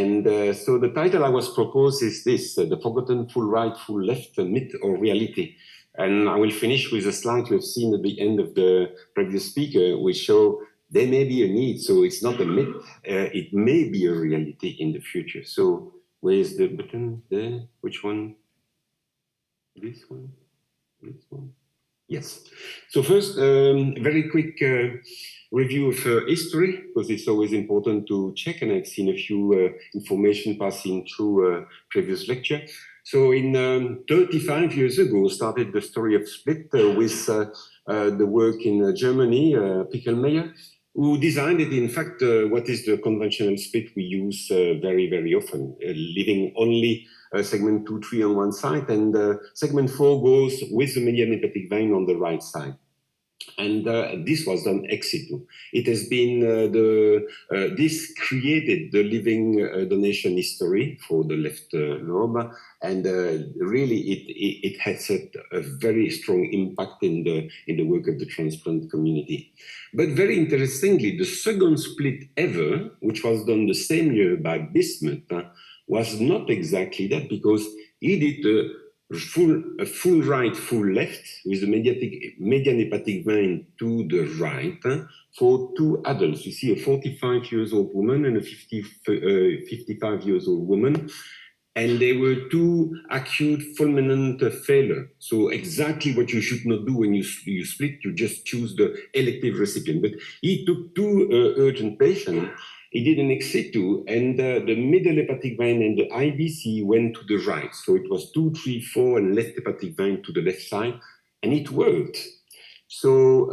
And so the title I was proposed is this, The Forgotten Full Right, Full Left, Myth or Reality. And I will finish with a slide you have seen at the end of the previous speaker, which show there may be a need, so it's not a myth, it may be a reality in the future. So where's the button there? Which one? This one? This one? Yes. So first, very quick review of history, because it's always important to check, and I've seen a few information passing through previous lecture. So in 35 years ago, started the story of split with the work in Germany, Pickelmeyer, who designed it, in fact, what is the conventional split we use very, very often, leaving only segment 2, 3 on one side, and segment 4 goes with the median hepatic vein on the right side. And this was done ex situ. It has been this created the living donation history for the left lobe, and really it has had a very strong impact in the work of the transplant community. But very interestingly, the second split ever, which was done the same year by Bismuth, was not exactly that, because he did a full right, full left, with the median hepatic vein to the right for 2 adults. You see a 45-year-old woman and a 55-year-old woman, and they were 2 acute fulminant failure. So exactly what you should not do when you split, you just choose the elective recipient. But he took 2 urgent patients. He did an ex situ, and the middle hepatic vein and the IVC went to the right. So it was 2, 3, 4, and left hepatic vein to the left side, and it worked. So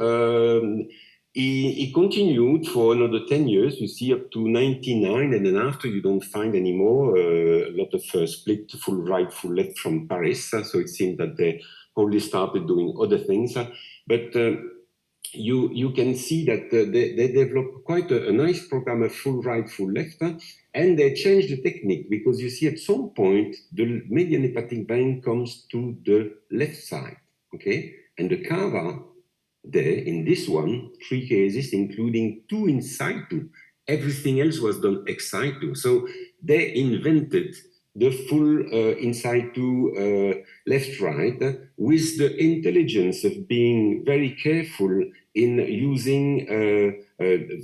he continued for another 10 years, you see, up to 99, and then after you don't find anymore a lot of split full right, full left from Paris. So it seemed that they probably started doing other things. But you can see that they developed quite a nice program of full right, full left, and they changed the technique, because you see at some point the median hepatic vein comes to the left side, okay? And the cava there, in this one, 3 cases, including 2 in situ. Everything else was done ex situ. So they invented the full in situ left-right with the intelligence of being very careful in using a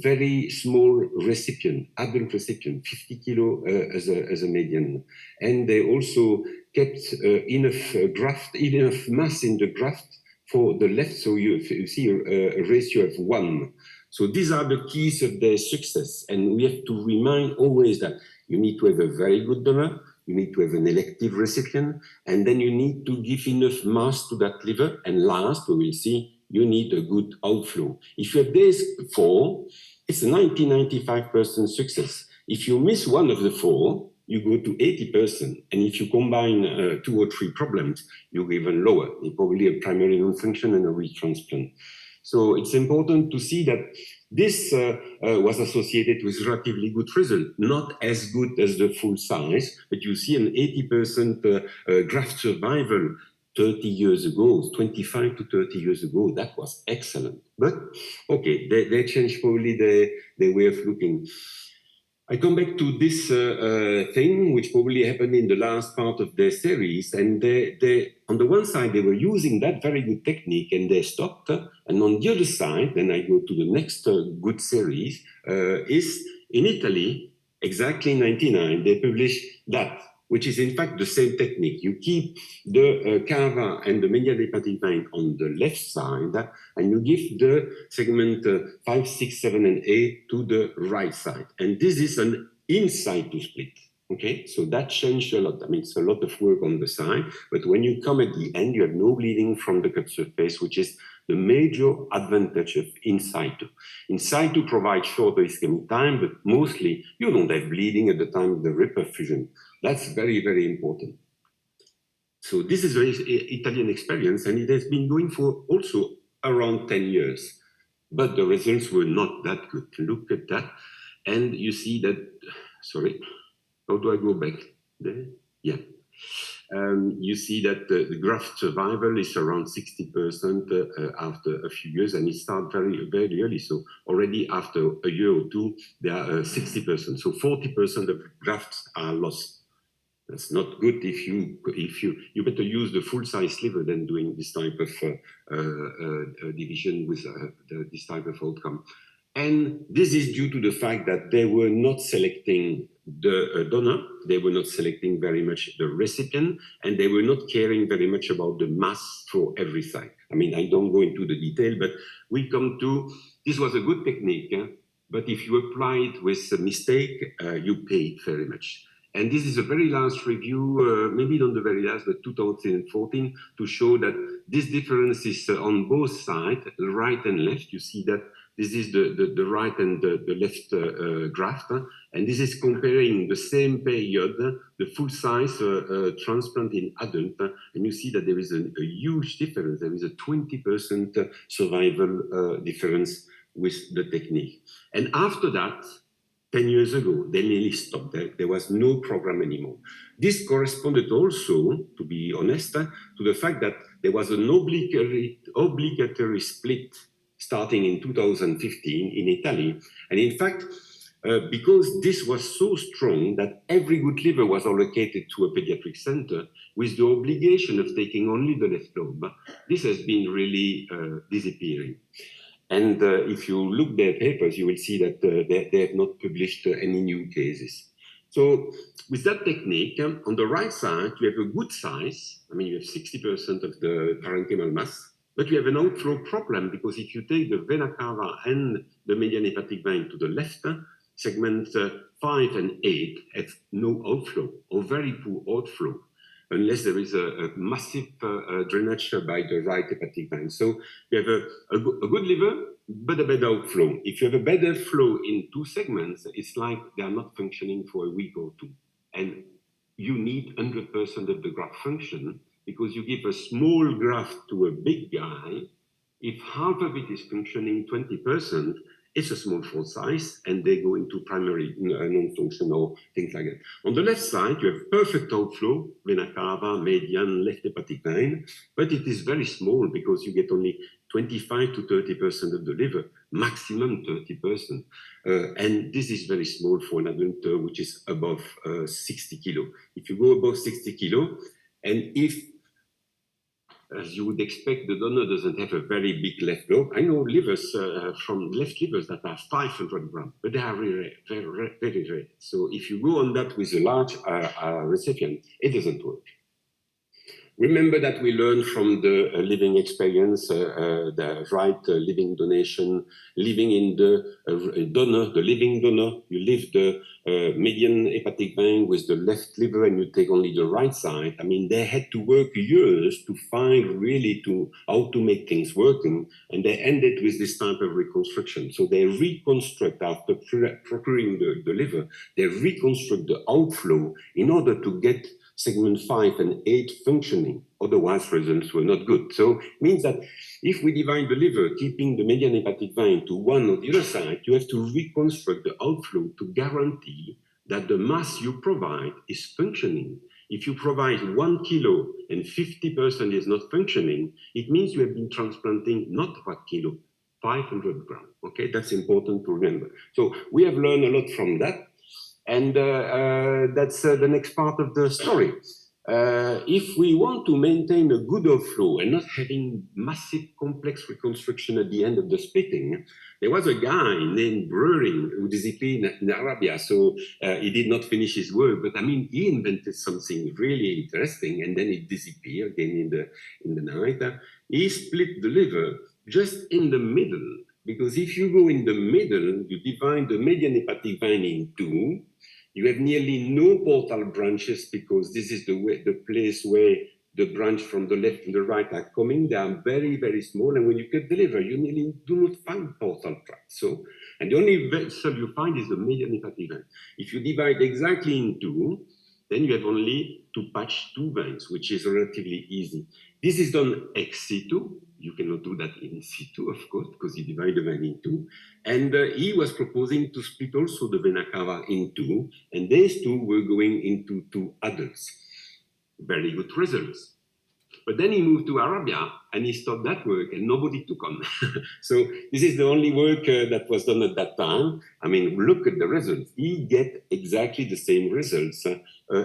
very small recipient, adult recipient, 50 kilo as a median. And they also kept enough mass in the graft for the left, so you see a ratio of 1. So these are the keys of their success, and we have to remind always that you need to have a very good donor, you need to have an elective recipient, and then you need to give enough mass to that liver, and last, we will see, you need a good outflow. If you have these 4, it's a 90-95% success. If you miss one of the 4, you go to 80%. And if you combine 2 or 3 problems, you go even lower. You probably have primary non-function and a retransplant. So it's important to see that this was associated with relatively good result, not as good as the full size, but you see an 80% graft survival 30 years ago, 25 to 30 years ago. That was excellent. But okay, they changed probably their way of looking. I come back to this thing, which probably happened in the last part of their series. And they, on the one side, they were using that very good technique and they stopped. And on the other side, then I go to the next good series, is in Italy, exactly in 99, they published that, which is in fact the same technique. You keep the cava and the median hepatic vein on the left side, and you give the segment 5, 6, 7, and 8 to the right side. And this is an in situ split. Okay, so that changed a lot. I mean, it's a lot of work on the side, but when you come at the end, you have no bleeding from the cut surface, which is the major advantage of in situ. In situ provides shorter ischemic time, but mostly you don't have bleeding at the time of the reperfusion. That's very, very important. So this is an Italian experience, and it has been going for also around 10 years. But the results were not that good. Look at that, and you see that, sorry, how do I go back there? Yeah. you see that the graft survival is around 60% after a few years, and it starts very, very early. So already after a year or two, they are 60%. So 40% of grafts are lost. That's not good. If you better use the full size liver than doing this type of division with this type of outcome. And this is due to the fact that they were not selecting the donor, they were not selecting very much the recipient, and they were not caring very much about the mass for every site. I mean, I don't go into the detail, but we come to, this was a good technique, but if you apply it with a mistake, you pay very much. And this is a very last review, maybe not the very last, but 2014, to show that this difference is on both sides, right and left. You see that this is the right and the left graft, and this is comparing the same period, the full size transplant in adult, and you see that there is a huge difference. There is a 20% survival difference with the technique. And after that, 10 years ago, they nearly stopped. There was no program anymore. This corresponded also, to be honest, to the fact that there was an obligatory split starting in 2015 in Italy. And in fact, because this was so strong that every good liver was allocated to a pediatric center with the obligation of taking only the left lobe, this has been really disappearing. And if you look their papers, you will see that they have not published any new cases. So with that technique, on the right side, you have a good size. I mean, you have 60% of the parenchymal mass, but you have an outflow problem, because if you take the vena cava and the median hepatic vein to the left, segments 5 and 8 have no outflow or very poor outflow, unless there is a massive drainage by the right hepatic vein. So you have a good liver, but a bad outflow. If you have a better flow in two segments, it's like they are not functioning for a week or two. And you need 100% of the graft function, because you give a small graft to a big guy. If half of it is functioning 20%, it's a small font size, and they go into primary non-functional, things like that. On the left side, you have perfect outflow, vena cava, median, left hepatic vein, but it is very small because you get only 25 to 30% of the liver, maximum 30%. And this is very small for an adult which is above 60 kilo. If you go above 60 kilo, and if, as you would expect, the donor doesn't have a very big left lobe. I know livers from left livers that are 500 grams, but they are very rare, very rare. So if you go on that with a large recipient, it doesn't work. Remember that we learned from the living experience, the right living donation, living in the donor, the living donor. You leave the median hepatic vein with the left liver and you take only the right side. I mean, they had to work years to find really how to make things working, and they ended with this type of reconstruction. So they reconstruct, after procuring the liver, they reconstruct the outflow in order to get segment 5 and 8 functioning. Otherwise, results were not good. So it means that if we divide the liver, keeping the median hepatic vein to one or the other side, you have to reconstruct the outflow to guarantee that the mass you provide is functioning. If you provide 1 kilo and 50% is not functioning, it means you have been transplanting not 1 kilo, 500 grams. Okay, that's important to remember. So we have learned a lot from that. And that's the next part of the story. If we want to maintain a good outflow and not having massive complex reconstruction at the end of the splitting, there was a guy named Breuering who disappeared in Arabia, so he did not finish his work, but I mean, he invented something really interesting, and then it disappeared again in the night. He split the liver just in the middle, because if you go in the middle, you divide the median hepatic vein in two. You have nearly no portal branches, because this is the place where the branch from the left and the right are coming. They are very, very small. And when you cut the liver, you nearly do not find portal tracts. So, and the only vessel you find is the median hepatic vein. If you divide exactly in two, then you have only to patch two veins, which is relatively easy. This is done ex situ. You cannot do that in situ, of course, because you divide the vein in two. And he was proposing to split also the vena cava in two, and these two were going into two adults. very good results. But then he moved to Arabia and he stopped that work and nobody took on. So this is the only work that was done at that time. I mean, look at the results. He get exactly the same results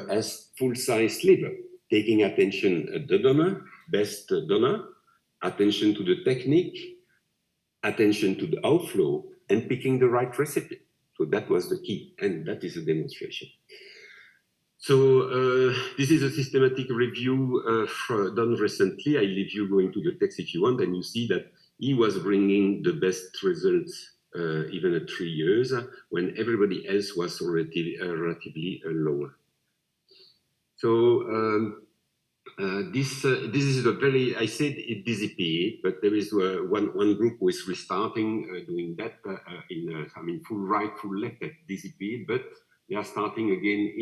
as full-size liver, taking attention at the donor, best donor, attention to the technique, attention to the outflow, and picking the right recipe. So that was the key, and that is a demonstration. So this is a systematic review done recently. I leave you going to the text if you want, and you see that he was bringing the best results even at 3 years, when everybody else was relatively lower. So this is a very, I said it disappeared, but there is one group who is restarting doing that I mean, full right, full left, that disappeared, but they are starting again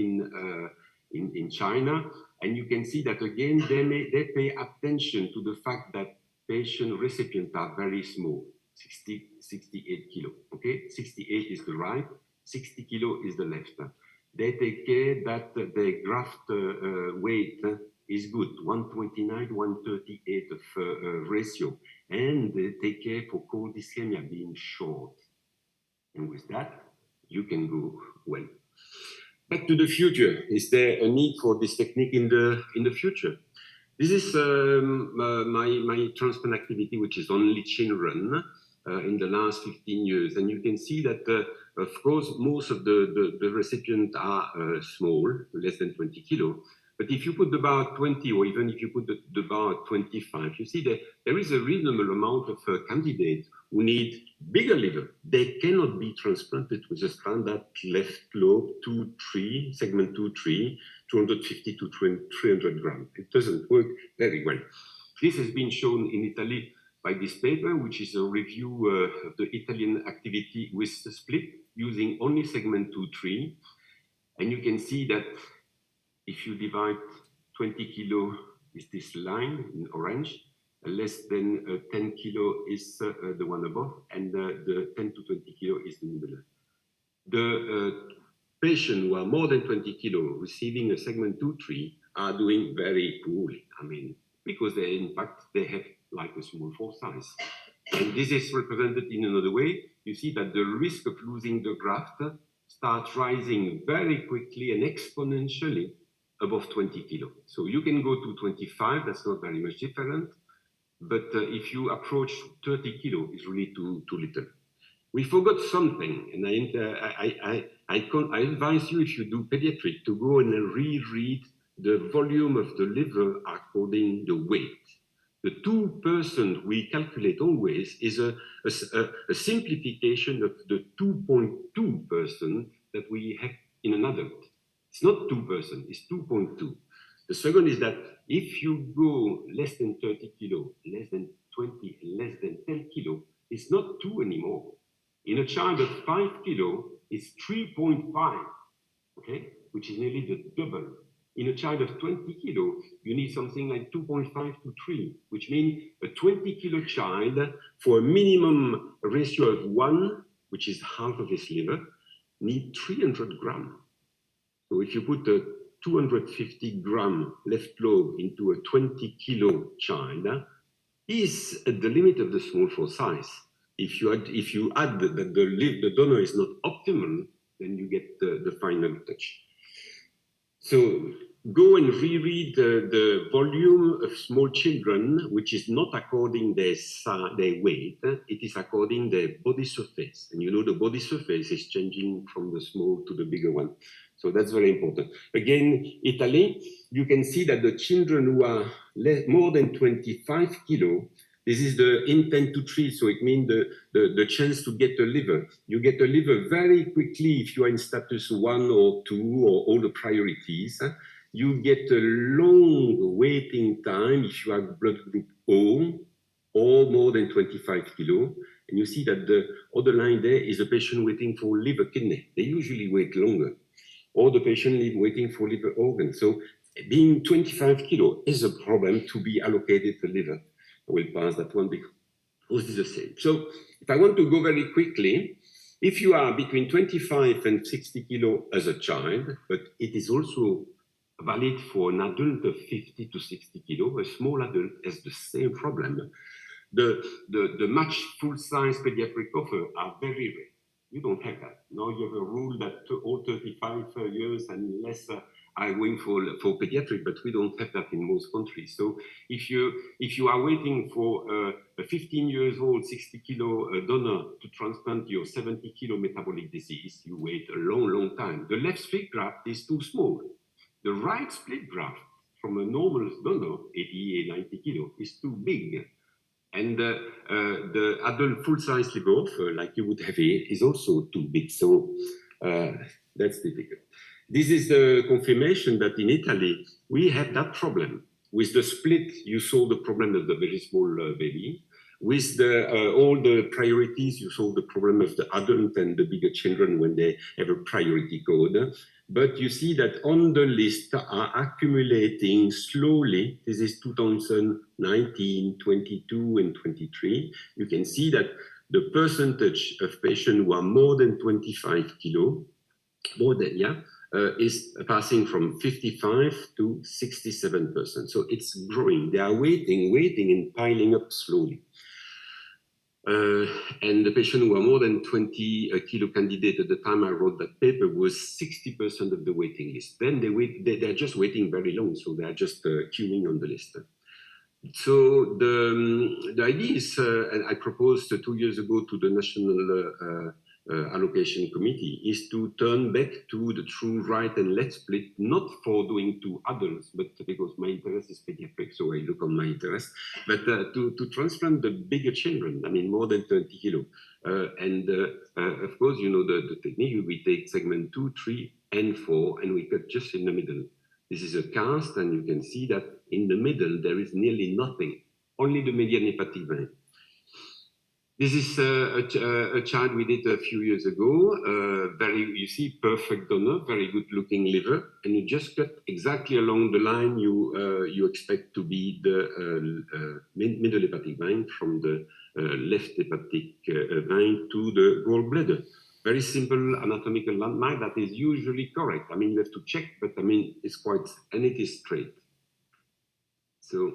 in China, and you can see that again they pay attention to the fact that patient recipients are very small, 68 kilo. Okay, 68 is the right, 60 kilo is the left. They take care that the graft weight is good, 129, 138 of ratio, and they take care for cold ischemia being short. And with that, you can go well. Back to the future. Is there a need for this technique in the future? This is my transplant activity, which is only children in the last 15 years. And you can see that, of course, most of the recipients are small, less than 20 kilo. But if you put the bar 20, or even if you put the bar 25, you see that there is a reasonable amount of candidates who need bigger liver. They cannot be transplanted with a standard left lobe 2-3, segment 2-3, 250 to 300 grams. It doesn't work very well. This has been shown in Italy by this paper, which is a review of the Italian activity with the split using only segment 2-3. And you can see that if you divide 20 kilo is this line in orange, less than 10 kilo is the one above, and the 10 to 20 kilo is the middle. The patients who are more than 20 kilo receiving a segment 2-3 are doing very poorly. I mean, because they, in fact, they have like a small 4 size. And this is represented in another way. You see that the risk of losing the graft starts rising very quickly and exponentially above 20 kilo. So you can go to 25, that's not very much different. But if you approach 30 kilo, it's really too little. We forgot something, and I advise you, if you do pediatric, to go and reread the volume of the liver according to the weight. The 2% we calculate always is a simplification of the 2.2% that we have in an adult. It's not 2%, it's 2.2. The second is that if you go less than 30 kilo, less than 20, less than 10 kilo, it's not 2 anymore. In a child of 5 kilo, it's 3.5, okay, which is nearly the double. In a child of 20 kilo, you need something like 2.5 to 3, which means a 20 kilo child for a minimum ratio of 1, which is half of his liver, need 300 grams. So if you put a 250 gram left lobe into a 20 kilo child, is at the limit of the small 4 size. If you add that the donor is not optimal, then you get the final touch. So go and reread the volume of small children, which is not according their weight, it is according their body surface. And you know the body surface is changing from the small to the bigger one. So that's very important. Again, Italy, you can see that the children who are more than 25 kilo, this is the intent to treat, so it means the chance to get a liver. You get a liver very quickly if you are in status 1 or 2 or all the priorities. You get a long waiting time if you have blood group O or more than 25 kilo. And you see that the other line there is a patient waiting for liver kidney. They usually wait longer. Or the patient waiting for liver organ. So being 25 kilo is a problem to be allocated to liver. I will pass that one because it's the same. So if I want to go very quickly, if you are between 25 and 60 kilo as a child, but it is also valid for an adult of 50 to 60 kilo. A small adult has the same problem. The matched full-size pediatric offer are very rare. You don't have that. Now you have a rule that all 35 years and less are going for pediatric, but we don't have that in most countries. So if you are waiting for a 15 years old, 60 kilo donor to transplant your 70 kilo metabolic disease, you wait a long time. The left split graft is too small. The right split graft from a normal donor, 80, 90 kilo, is too big. And the adult full-size liver offer, like you would have here, is also too big. So that's difficult. This is the confirmation that in Italy, we have that problem. With the split, you solve the problem of the very small baby. With all the priorities, you solve the problem of the adult and the bigger children when they have a priority code. But you see that on the list are accumulating slowly. This is 2019, 22, and 23. You can see that the percentage of patients who are more than 25 kilo, is passing from 55 to 67%. So it's growing. They are waiting and piling up slowly. And the patient who are more than 20 kilo candidate at the time I wrote that paper was 60% of the waiting list. Then they're just waiting very long, so they are just queuing on the list. So the idea is, and I proposed 2 years ago to the National Allocation Committee, is to turn back to the true right and left split, not for doing to adults, but because my interest is pediatric, so I look on my interest, but to transplant the bigger children, I mean, more than 20 kilo. Of course, you know, the technique, we take segment 2, 3, and 4, and we cut just in the middle. This is a cast, and you can see that in the middle, there is nearly nothing, only the median hepatic vein. This is a child we did a few years ago. You see, perfect donor, very good looking liver, and you just cut exactly along the line you expect to be the middle hepatic vein from the left hepatic vein to the gallbladder. Very simple anatomical landmark that is usually correct. I mean, you have to check, but I mean, it's quite, and it is straight. So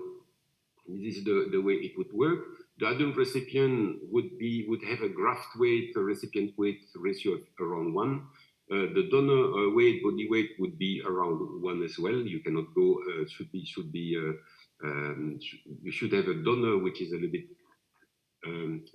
this is the way it would work. The adult recipient would have a graft weight, a recipient weight ratio of around 1. The donor weight, body weight would be around 1 as well. You cannot go, you should have a donor which is a little bit,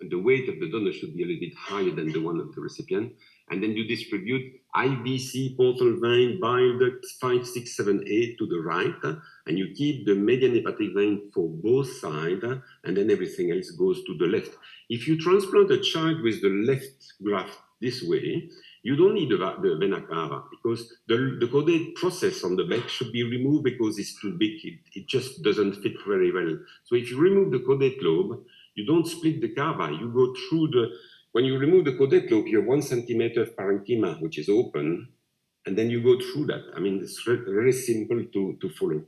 the weight of the donor should be a little bit higher than the one of the recipient. And then you distribute IVC, portal vein, bile duct 5, 6, 7, 8 to the right, and you keep the median hepatic vein for both sides, and then everything else goes to the left. If you transplant a child with the left graft this way, you don't need the vena cava, because the caudate process on the back should be removed because it's too big. It just doesn't fit very well. So if you remove the caudate lobe, you don't split the cava. You go through when you remove the caudate lobe, you have 1 centimeter of parenchyma, which is open, and then you go through that. I mean, it's very simple to follow.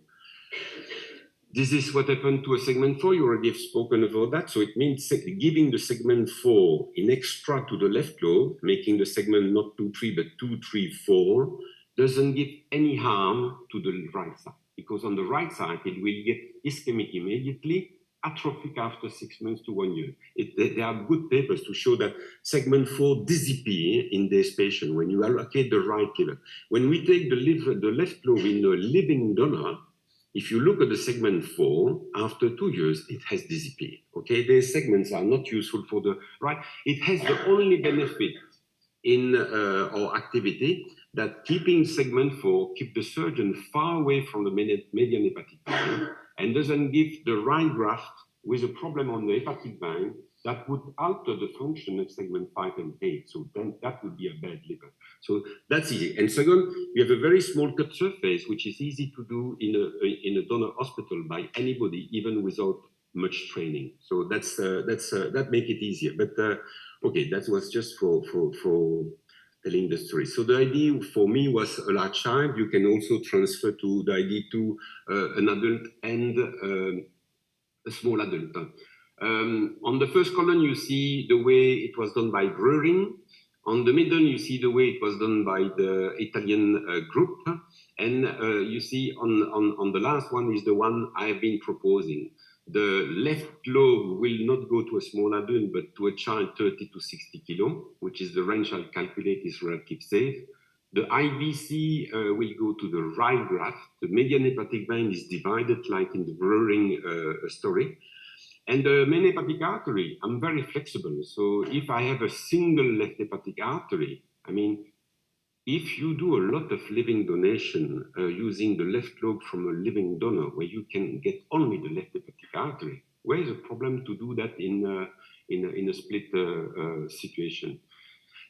This is what happened to a segment 4. You already have spoken about that. So it means giving the segment 4 in extra to the left lobe, making the segment not 2, 3, but 2, 3, 4, doesn't give any harm to the right side. Because on the right side, it will get ischemic immediately, atrophic after 6 months to 1 year. There are good papers to show that segment 4 disappear in this patient when you allocate the right liver. When we take the left lobe in a living donor, if you look at the segment 4, after 2 years, it has disappeared. Okay, these segments are not useful for the right. It has the only benefit in our activity that keeping segment 4 keep the surgeon far away from the median hepatic vein and doesn't give the right graft with a problem on the hepatic vein that would alter the function of segment 5 and 8. So then that would be a bad liver. So that's easy. And second, we have a very small cut surface, which is easy to do in a donor hospital by anybody, even without much training. So that make it easier. But okay, that was just for telling the story. So the idea for me was a large child. You can also transfer to the idea to an adult and a small adult. On the first column, you see the way it was done by Breuering. On the middle, you see the way it was done by the Italian group. And you see on the last one is the one I've been proposing. The left lobe will not go to a small adult, but to a child 30 to 60 kilo, which is the range I'll calculate is relatively safe. The IVC will go to the right graft. The median hepatic vein is divided like in the blurring story. And the main hepatic artery, I'm very flexible. So if I have a single left hepatic artery, I mean, if you do a lot of living donation using the left lobe from a living donor, where you can get only the left hepatic artery, where is the problem to do that in a split situation?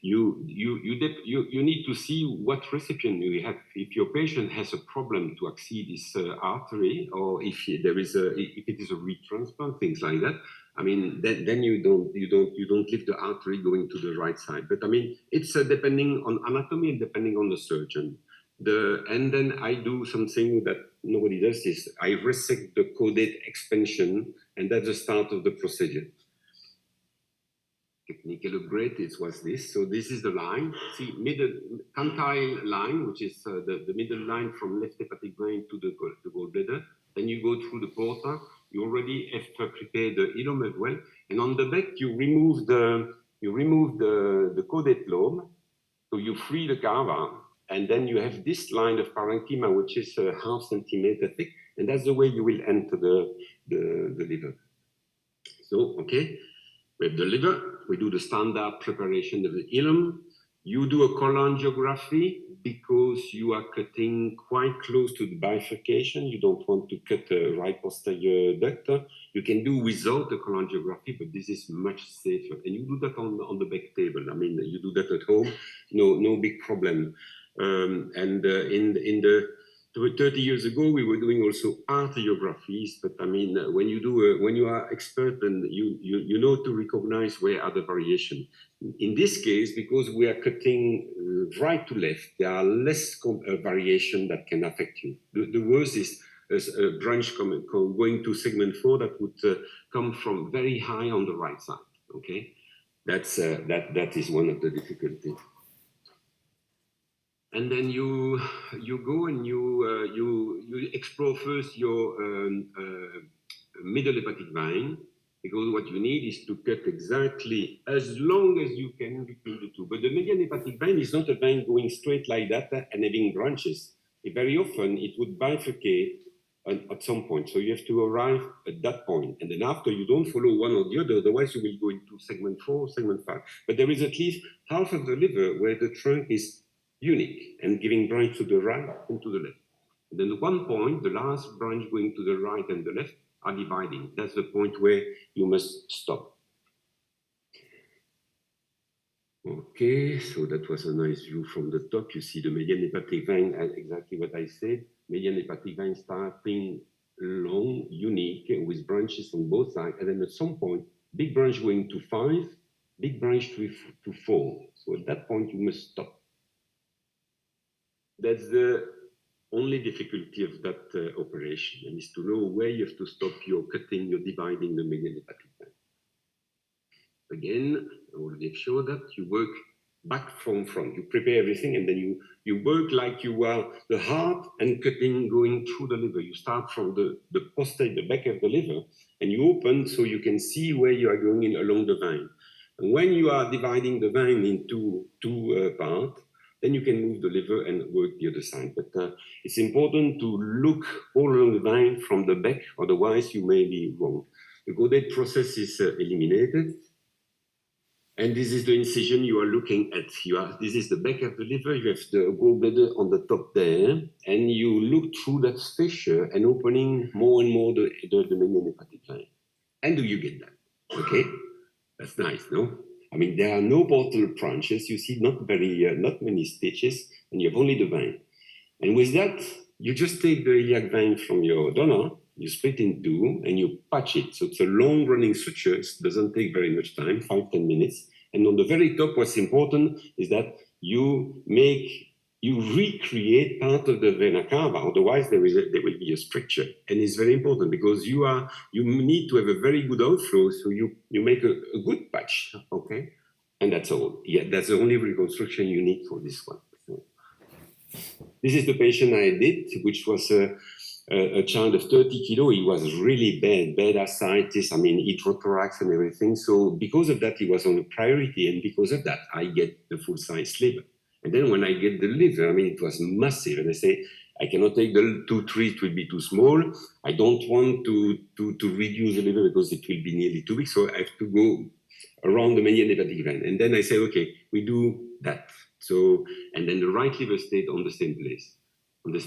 You need to see what recipient you have. If your patient has a problem to access this artery, or if there is if it is a retransplant, things like that. I mean, then you don't leave the artery going to the right side. But I mean, it's depending on anatomy and depending on the surgeon. And then I do something that nobody does is I resect the caudate expansion, and that's the start of the procedure. Technical upgrade, it was this. So this is the line. See, middle cantile line, which is the middle line from left hepatic vein to the gallbladder. Then you go through the porta. You already have prepared the hilum as well. And on the back, you remove the caudate lobe. So you free the cava. And then you have this line of parenchyma, which is a ½ centimeter thick. And that's the way you will enter the liver. So, okay. With the liver, we do the standard preparation of the hilum. You do a cholangiography because you are cutting quite close to the bifurcation. You don't want to cut the right posterior duct. You can do without a cholangiography, but this is much safer. And you do that on the back table. I mean, you do that at home, no big problem. In the 30 years ago, we were doing also arteriographies, but I mean, when you are expert, then you know to recognize where are the variation. In this case, because we are cutting right to left, there are less variation that can affect you. The worst is a branch going to segment 4 that would come from very high on the right side. Okay, that is one of the difficulties. And then you go and you explore first your middle hepatic vein, because what you need is to cut exactly as long as you can between the two. But the median hepatic vein is not a vein going straight like that and having branches. Very often it would bifurcate at some point. So you have to arrive at that point. And then after, you don't follow one or the other, otherwise you will go into segment 4, segment 5. But there is at least half of the liver where the trunk is unique and giving branch to the right and to the left. And then at one point, the last branch going to the right and the left are dividing. That's the point where you must stop. Okay, so that was a nice view from the top. You see the median hepatic vein, exactly what I said. Median hepatic vein starting long, unique, with branches on both sides. And then at some point, big branch going to 5, big branch to 4. So at that point, you must stop. That's the only difficulty of that operation, and is to know where you have to stop your cutting, your dividing the median hepatic vein. Again, I already showed that you work back from front. You prepare everything, and then you work like you are the heart and cutting going through the liver. You start from the posterior, the back of the liver, and you open so you can see where you are going in along the vein. And when you are dividing the vein into two parts, then you can move the liver and work the other side. But it's important to look all along the vein from the back, otherwise you may be wrong. The caudate process is eliminated. And this is the incision you are looking at. This is the back of the liver, you have the gallbladder on the top there, and you look through that fissure and opening more and more the median hepatic vein. And do you get that? Okay, that's nice, no? I mean, there are no portal branches. You see not many stitches, and you have only the vein. And with that, you just take the iliac vein from your donor, you split in two, and you patch it. So it's a long-running suture. It doesn't take very much time, 5-10 minutes. And on the very top, what's important is that you recreate part of the vena cava. Otherwise, there will be a stricture. And it's very important because you need to have a very good outflow. So you make a good patch, okay? And that's all. Yeah, that's the only reconstruction you need for this one. So, This is the patient I did, which was a child of 30 kilo. He was really bad ascites, I mean, hydrothorax and everything. So because of that, he was on a priority. And because of that, I get the full-size liver. And then when I get the liver, I mean, it was massive. And I say, I cannot take the 2-3, it will be too small. I don't want to reduce the liver because it will be nearly too big. So I have to go around the median hepatic vein. And then I say, okay, we do that. So, and then the right liver stayed on the same place on the,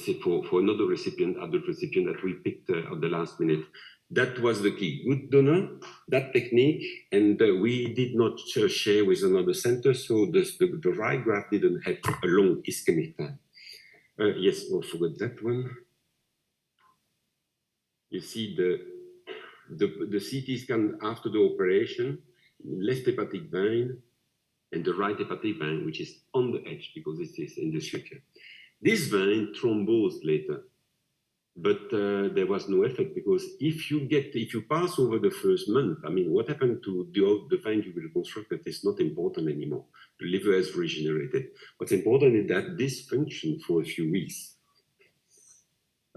for another recipient, adult recipient that we picked at the last minute. That was the key. Good donor, that technique, and we did not share with another center, so the right graft didn't have a long ischemic time. Yes, I forgot that one. You see the CT scan after the operation, left hepatic vein, and the right hepatic vein, which is on the edge because it is in the suture. This vein thrombosed later, but there was no effect because if you pass over the first month, I mean, what happened to the vein you will construct that is not important anymore. The liver has regenerated. What's important is that this functioned for a few weeks.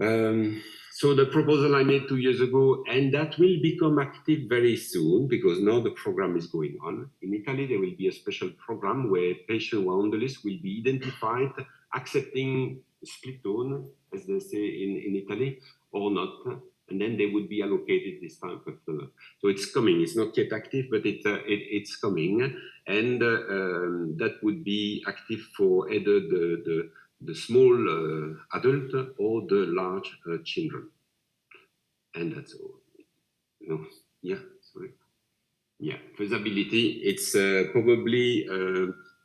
So the proposal I made 2 years ago, and that will become active very soon because now the program is going on. In Italy, there will be a special program where patients who are on the list will be identified, accepting split tone, as they say in Italy, or not. And then they would be allocated this type of. So it's coming. It's not yet active, but it's coming, and that would be active for either the small adult or the large children. And that's all. No, yeah, sorry. Yeah, feasibility, it's probably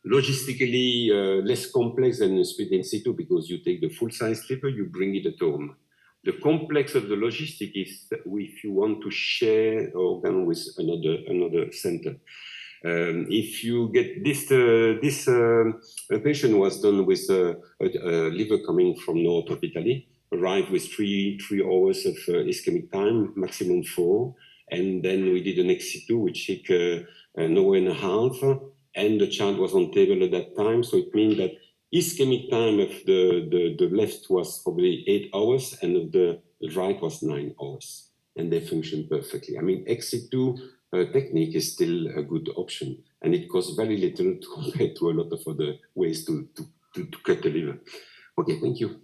logistically less complex than a split in situ because you take the full-size liver, you bring it at home. The complex of the logistic is if you want to share organ with another center. If you get this patient was done with a liver coming from north of Italy, arrived with three hours of ischemic time, maximum 4, and then we did an ex-situ, which took an hour and a half, and the child was on table at that time, so it means that ischemic time of the left was probably 8 hours, and of the right was 9 hours, and they function perfectly. I mean, ex-situ technique is still a good option, and it costs very little compared to a lot of other ways to cut the liver. Okay, thank you.